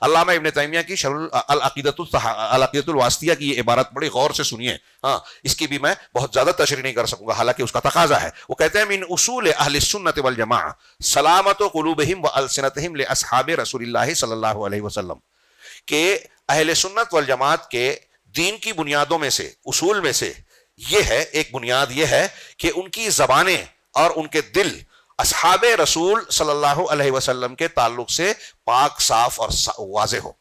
علامہ ابن تیمیہ کی شرح العقیدۃ الواسطیہ کی یہ عبارت بڑی غور سے سنیے. ہاں اس کی بھی میں بہت زیادہ تشریح نہیں کر سکوں گا حالانکہ اس کا تقاضا ہے. وہ کہتے ہیں من اصول اہل السنۃ والجماعہ سلامت قلوبہم والسنتہم لاصحاب رسول اللہ صلی اللہ علیہ وسلم، کہ اہل سنت والجماعت کے دین کی بنیادوں میں سے، اصول میں سے یہ ہے، ایک بنیاد یہ ہے کہ ان کی زبانیں اور ان کے دل اصحاب رسول صلی اللہ علیہ وسلم کے تعلق سے پاک، صاف اور واضح ہو.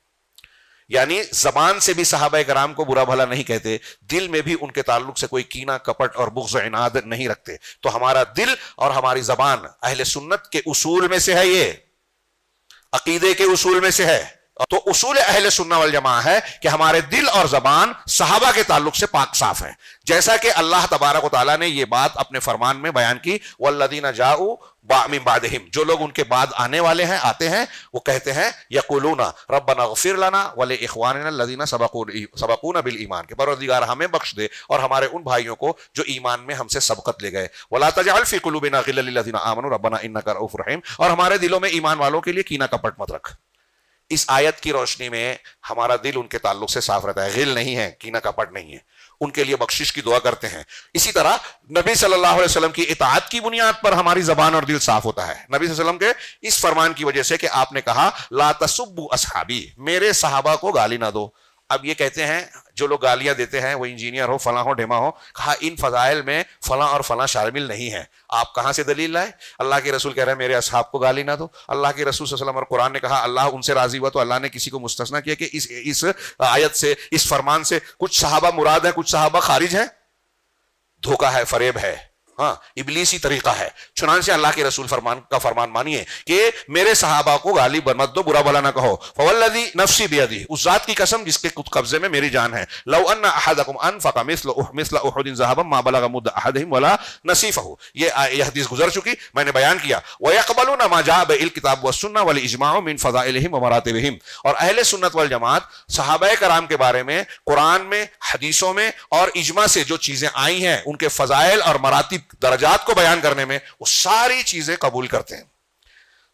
یعنی زبان سے بھی صحابہ کرام کو برا بھلا نہیں کہتے، دل میں بھی ان کے تعلق سے کوئی کینہ، کپٹ اور بغض و عناد نہیں رکھتے. تو ہمارا دل اور ہماری زبان اہل سنت کے اصول میں سے ہے، یہ عقیدے کے اصول میں سے ہے. تو اصول اہل سنہ والجماعہ ہے کہ ہمارے دل اور زبان صحابہ کے تعلق سے پاک صاف ہے، جیسا کہ اللہ تبارک و تعالیٰ نے یہ بات اپنے فرمان میں بیان کی. والذین جاؤوا من بعدہم، جو لوگ ان کے بعد آنے والے ہیں، آتے ہیں، وہ کہتے ہیں یقولون ربنا اغفر لنا ولاخواننا الذین سبقونا بالایمان، کہ پروردگار ہمیں بخش دے اور ہمارے ان بھائیوں کو جو ایمان میں ہم سے سبقت لے گئے. ولا تجعل فی قلوبنا غلا للذین آمنوا ربنا انک رؤوف رحیم، اور ہمارے دلوں میں ایمان والوں کے لیے کینہ کپٹ مت رکھ. اس آیت کی روشنی میں ہمارا دل ان کے تعلق سے صاف رہتا ہے، غل نہیں ہے، کینہ کپٹ نہیں ہے، ان کے لیے بخشش کی دعا کرتے ہیں. اسی طرح نبی صلی اللہ علیہ وسلم کی اطاعت کی بنیاد پر ہماری زبان اور دل صاف ہوتا ہے. نبی صلی اللہ علیہ وسلم کے اس فرمان کی وجہ سے کہ آپ نے کہا لا تسبوا اصحابی، میرے صحابہ کو گالی نہ دو. اب یہ کہتے ہیں جو لوگ گالیاں دیتے ہیں وہ انجینئر ہو، فلاں ہو، ڈھیما ہو. کہا ان فضائل میں فلاں اور فلاں شامل نہیں ہے. آپ کہاں سے دلیل لائے؟ اللہ کے رسول کہہ رہے ہیں میرے اصحاب کو گالی نہ دو. اللہ کے رسول صلی اللہ علیہ وسلم اور قرآن نے کہا اللہ ان سے راضی ہوا، تو اللہ نے کسی کو مستثنیٰ کیا کہ اس آیت سے، اس فرمان سے کچھ صحابہ مراد ہے، کچھ صحابہ خارج ہے. دھوکہ ہے، فریب ہے، ہاں ابلیسی طریقہ ہے. چنانچہ اللہ کے رسول کا فرمان مانیے کہ میرے صحابہ کو گالی مت دو، برا بھلا نہ کہو. فوالذی نفسی بیدہ، اس ذات کی قسم جس کے قبضے میں میری جان ہے. لو ان احدکم انفق مثل احد ذهبا ما بلغ مد احدهم ولا نصیفہ. یہ حدیث گزر چکی، میں نے بیان کیا. ويقبلون ما جاء بالکتاب والسنہ والاجماع من فضائلهم ومراتبهم، اور اہل سنت والجماعت صحابہ کرام کے بارے میں قرآن میں، حدیثوں میں اور اجماع سے جو چیزیں آئی ہیں ان کے فضائل اور مراتب، درجات کو بیان کرنے میں، وہ ساری چیزیں قبول کرتے ہیں.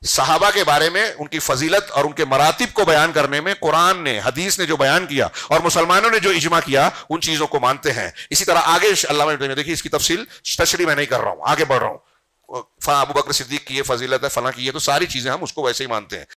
صحابہ کے بارے میں ان کی فضیلت اور ان کے مراتب کو بیان کرنے میں قرآن نے، حدیث نے جو بیان کیا اور مسلمانوں نے جو اجماع کیا، ان چیزوں کو مانتے ہیں. اسی طرح آگے علامہ ابن تیمیہ، دیکھیے اس کی تفصیل تشریح میں نہیں کر رہا ہوں، آگے بڑھ رہا ہوں. فلاں ابو بکر صدیق کی یہ فضیلت ہے، فلاں کی یہ، تو ساری چیزیں ہم اس کو ویسے ہی مانتے ہیں.